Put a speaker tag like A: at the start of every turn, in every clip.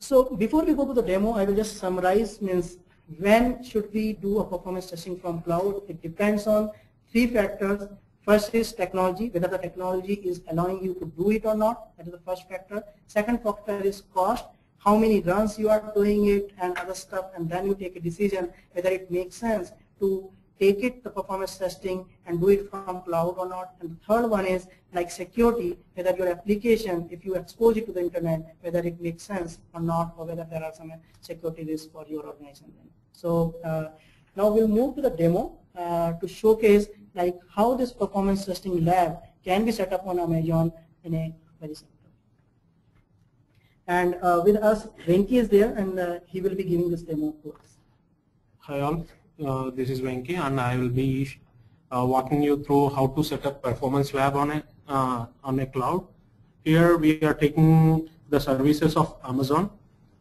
A: So before we go to the demo, I will just summarize, means when should we do a performance testing from cloud? It depends on three factors. First is technology, whether the technology is allowing you to do it or not. That is the first factor. Second factor is cost, how many runs you are doing it and other stuff, and then you take a decision whether it makes sense to take it the performance testing and do it from cloud or not. And the third one is like security, whether your application, if you expose it to the internet, whether it makes sense or not, or whether there are some security risks for your organization. So now we'll move to the demo to showcase like how this performance testing lab can be set up on Amazon in a very simple way. And with us, Venki is there, and he will be giving this demo to us.
B: Hi all. This is Venki, and I will be walking you through how to set up performance lab on a cloud. Here we are taking the services of Amazon,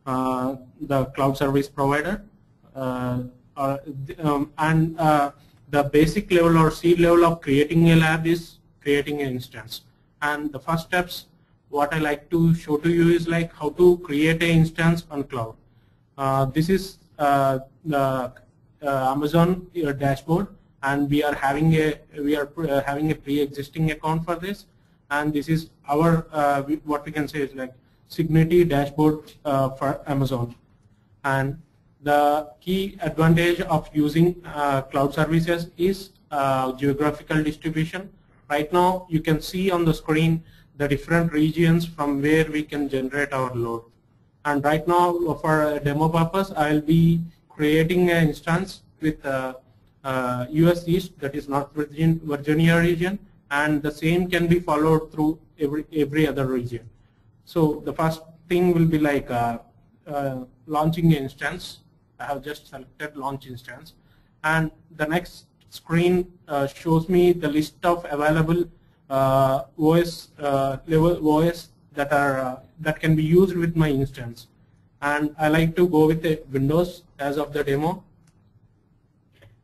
B: the cloud service provider, and the basic level or seed level of creating a lab is creating an instance. And the first steps, what I like to show to you is like how to create an instance on cloud. This is the Amazon dashboard, and we are having a pre-existing account for this, and this is our what we can say is like Signity dashboard for Amazon. And the key advantage of using cloud services is geographical distribution. Right now you can see on the screen the different regions from where we can generate our load. And right now for a demo purpose, I will be creating an instance with US East, that is North Virginia region, and the same can be followed through every other region. So the first thing will be like launching an instance. I have just selected launch instance, and the next screen shows me the list of available OS level OS that can be used with my instance. And I like to go with the Windows as of the demo.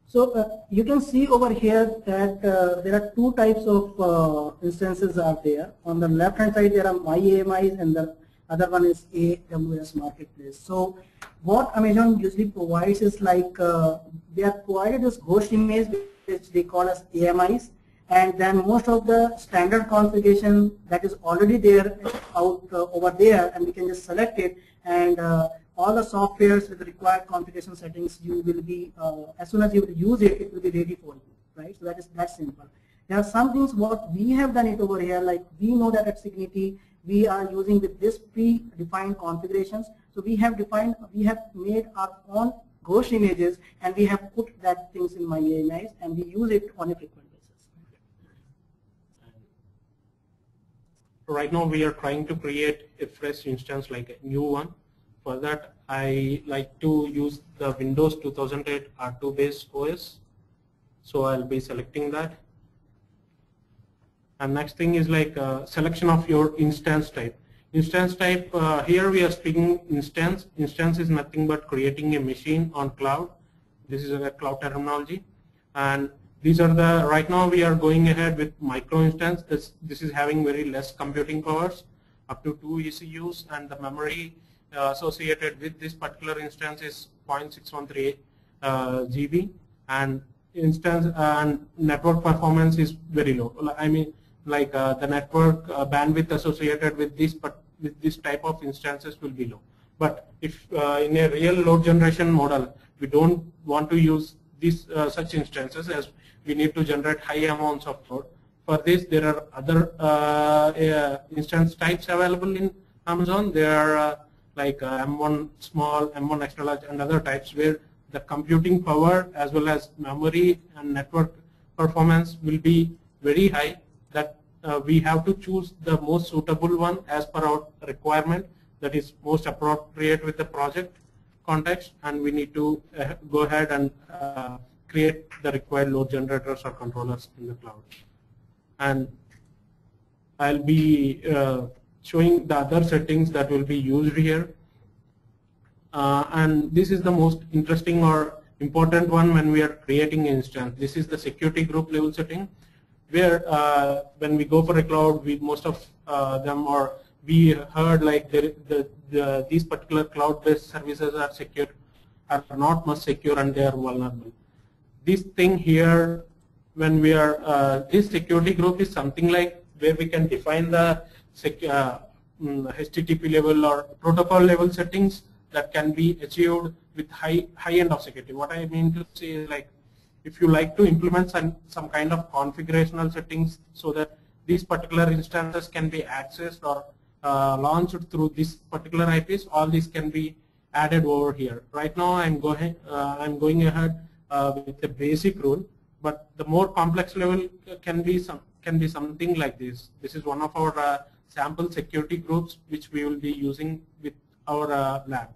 A: So you can see over here that there are two types of instances are there. On the left hand side there are MyAMIs, and the other one is AWS Marketplace. So what Amazon usually provides is like they have provided this ghost image which they call as AMIs, and then most of the standard configuration that is already there out over there, and we can just select it, and all the softwares with the required configuration settings, you will be as soon as you will use it, it will be ready for you, right? So that's simple. There are some things what we have done it over here, like we know that at Signity we are using with this pre-defined configurations. So we have made our own ghost images, and we have put that things in MyAMIs, and we use it on a frequent basis.
B: Right now we are trying to create a fresh instance, like a new one. For that, I like to use the Windows 2008 R2 based OS. So I'll be selecting that. And next thing is like selection of your instance type. Instance type, here we are speaking instance. Instance is nothing but creating a machine on cloud. This is a cloud terminology. And these are the, right now we are going ahead with micro instance. This is having very less computing powers, up to 2 ECUs, and the memory associated with this particular instance is 0.613 GB, and instance and network performance is very low. I mean, like the network bandwidth associated with this type of instances will be low. But if in a real load generation model, we don't want to use these such instances, as we need to generate high amounts of load. For this, there are other instance types available in Amazon. There are like M1 small, M1 extra large, and other types where the computing power as well as memory and network performance will be very high, that we have to choose the most suitable one as per our requirement, that is most appropriate with the project context, and we need to go ahead and create the required load generators or controllers in the cloud. And I'll be showing the other settings that will be used here. And this is the most interesting or important one when we are creating an instance. This is the security group level setting, where when we go for a cloud, most of them, or we heard like these particular cloud-based services are secure, are not much secure, and they are vulnerable. This thing here, when we are this security group is something like where we can define the HTTP level or protocol level settings that can be achieved with high end of security. What I mean to say is, like, if you like to implement some kind of configurational settings so that these particular instances can be accessed or launched through this particular IPs, all these can be added over here. Right now, I'm going ahead with the basic rule, but the more complex level can be something like this. This is one of our sample security groups which we will be using with our lab.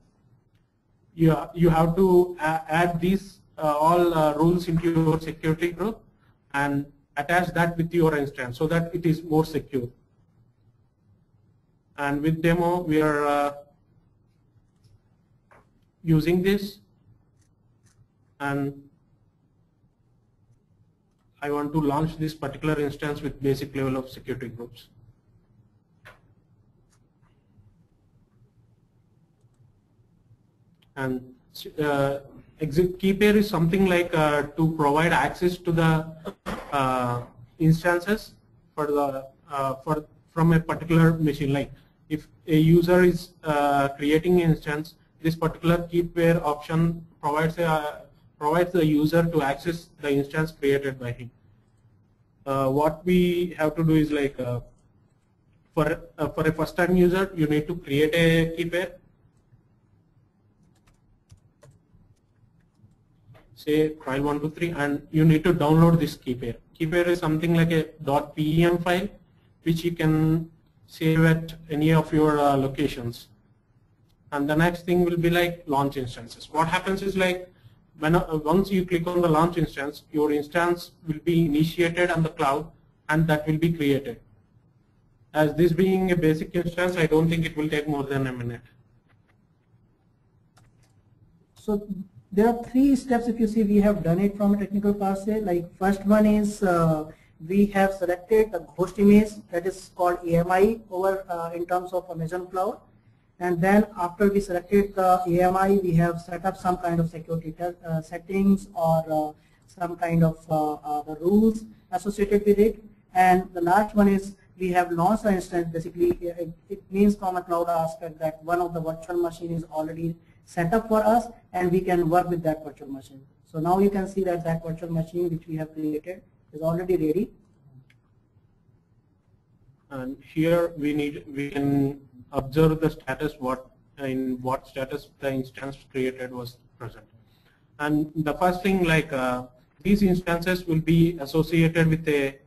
B: You have to add these all rules into your security group and attach that with your instance so that it is more secure. And with demo, we are using this, and I want to launch this particular instance with basic level of security groups. And key pair is something like to provide access to the instances for the from a particular machine. Like if a user is creating an instance, this particular key pair option provides the user to access the instance created by him. What we have to do is, like, for a first time user, you need to create a key pair. Say file123, and you need to download this key pair. Key pair is something like a .pem file which you can save at any of your locations. And the next thing will be like launch instances. What happens is, like, when once you click on the launch instance, your instance will be initiated on the cloud and that will be created. As this being a basic instance, I don't think it will take more than a minute.
A: So there are 3 steps. If you see, we have done it from a technical parsing. Like, first one is we have selected the host image that is called AMI over in terms of Amazon Cloud. And then after we selected the AMI, we have set up some kind of security settings or some kind of the rules associated with it. And the last one is we have launched the instance. Basically, it means from a cloud aspect that one of the virtual machine is already set up for us and we can work with that virtual machine. So now you can see that virtual machine which we have created is already ready.
B: And here we can observe the status, in what status the instance created was present. And the first thing, like, these instances will be associated with a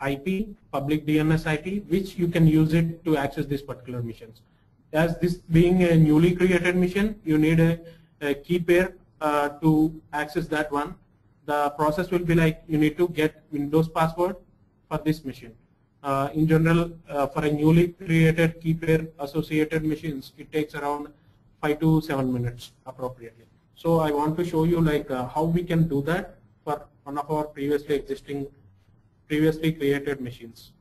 B: IP, public DNS IP, which you can use it to access these particular missions. As this being a newly created mission, you need a key pair to access that one. The process will be like, you need to get Windows password for this mission. In general, for a newly created key pair associated machines, it takes around 5 to 7 minutes appropriately. So I want to show you, like, how we can do that for one of our previously created machines.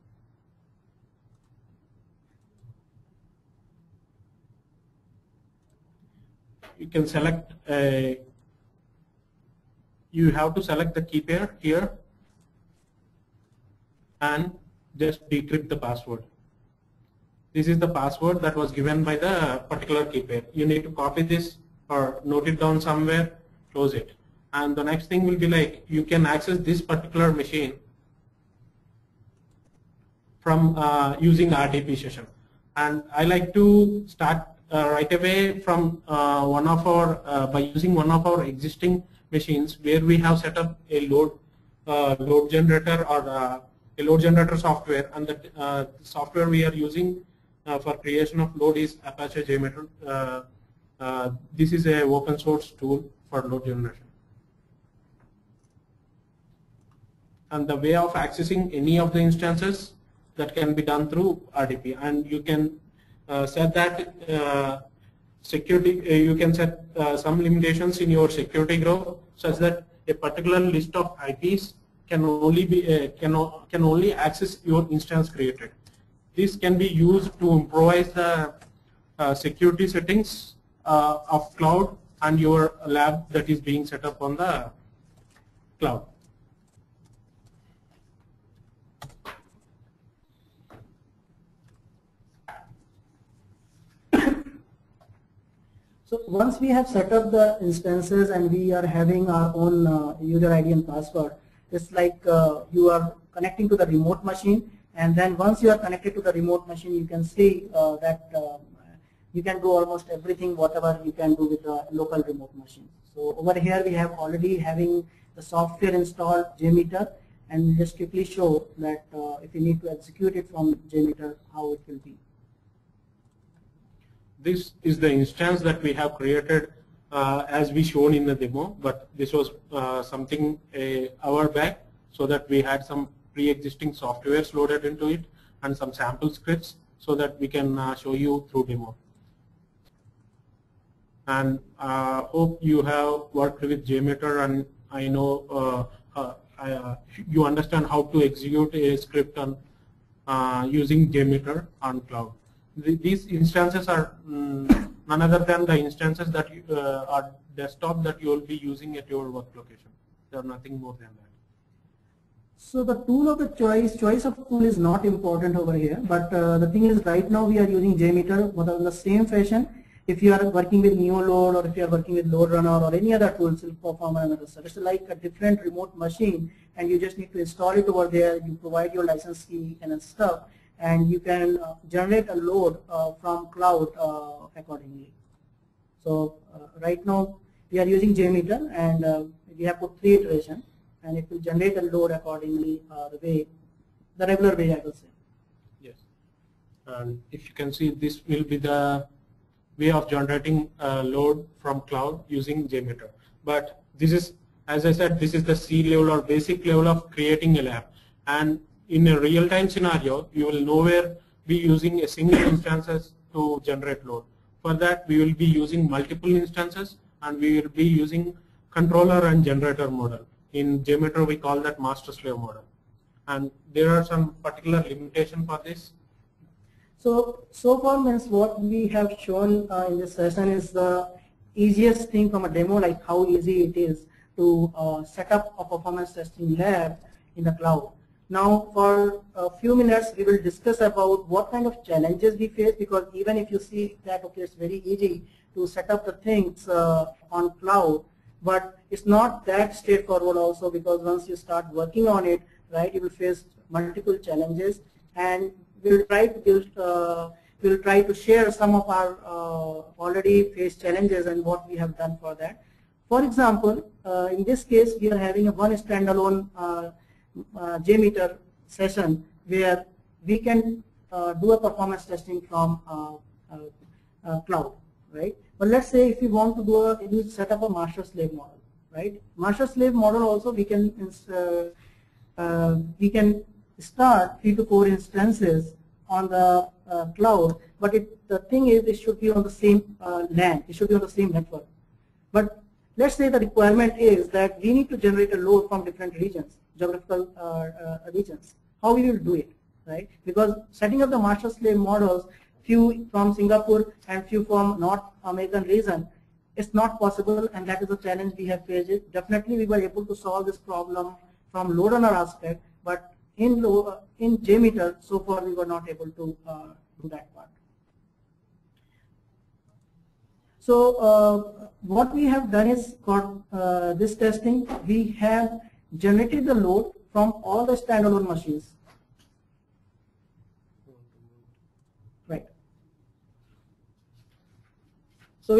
B: You can select you have to select the key pair here and just decrypt the password. This is the password that was given by the particular key pair. You need to copy this or note it down somewhere, close it. And the next thing will be like, you can access this particular machine from using RDP session. And I like to start right away from by using one of our existing machines where we have set up a load generator or a load generator software, and the software we are using for creation of load is Apache JMeter. This is a open source tool for load generation. And the way of accessing any of the instances that can be done through RDP, and you can set that security. You can set some limitations in your security group such that a particular list of IPs can only be can only access your instance created. this can be used to improvise the security settings of cloud and your lab that is being set up on the cloud.
A: So once we have set up the instances and we are having our own user ID and password, it's like you are connecting to the remote machine, and then once you are connected to the remote machine, you can see that you can do almost everything whatever you can do with the local remote machine. So over here we have already having the software installed, JMeter, and just quickly show that if you need to execute it from JMeter, how it will be.
B: This is the instance that we have created as we shown in the demo, but this was something an hour back, so that we had some pre-existing softwares loaded into it and some sample scripts so that we can show you through demo. And hope you have worked with JMeter, and I know you understand how to execute a script on using JMeter on cloud. These instances are none other than the instances that are desktop that you will be using at your work location. They are nothing more than that.
A: So the tool of the choice of tool is not important over here, but the thing is right now we are using JMeter, but in the same fashion, if you are working with Neoload or if you are working with LoadRunner or any other tools, it will perform another stuff. It's like a different remote machine, and you just need to install it over there. You provide your license key and stuff, and you can generate a load from cloud accordingly. So right now we are using JMeter, and we have put 3 iterations, and it will generate a load accordingly the regular way, I will say.
B: Yes, and if you can see, this will be the way of generating load from cloud using JMeter. But this is, as I said, this is the C level or basic level of creating a lab. And in a real-time scenario, you will nowhere be using a single instances to generate load. For that, we will be using multiple instances, and we will be using controller and generator model. In JMeter, we call that master-slave model. And there are some particular limitation for this.
A: So far means what we have shown in this session is the easiest thing from a demo, like how easy it is to set up a performance testing lab in the cloud. Now for a few minutes we will discuss about what kind of challenges we face, because even if you see that okay, it's very easy to set up the things on cloud, but it's not that straightforward also, because once you start working on it, right, you will face multiple challenges, and we'll try to share some of our already faced challenges and what we have done for that. For example, in this case, we are having a one standalone JMeter session where we can do a performance testing from cloud, right? But let's say if you want to do set up a master-slave model, right? Master-slave model also we can start 3 to 4 instances on the cloud, but the thing is it should be on the same LAN, it should be on the same network. But let's say the requirement is that we need to generate a load from different regions, geographical regions. How we will do it, right? Because setting up the master-slave models, few from Singapore and few from North American region, it's not possible, and that is the challenge we have faced. Definitely we were able to solve this problem from LoadRunner aspect, but in JMeter, so far we were not able to do that part. So what we have done is for this testing, we have generated the load from all the standalone machines. Right. So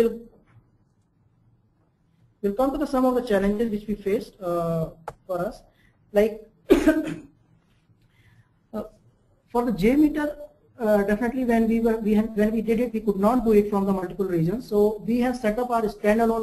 A: we'll come to some of the challenges which we faced for us, like for the JMeter, definitely when we did it, we could not do it from the multiple regions. So we have set up our standalone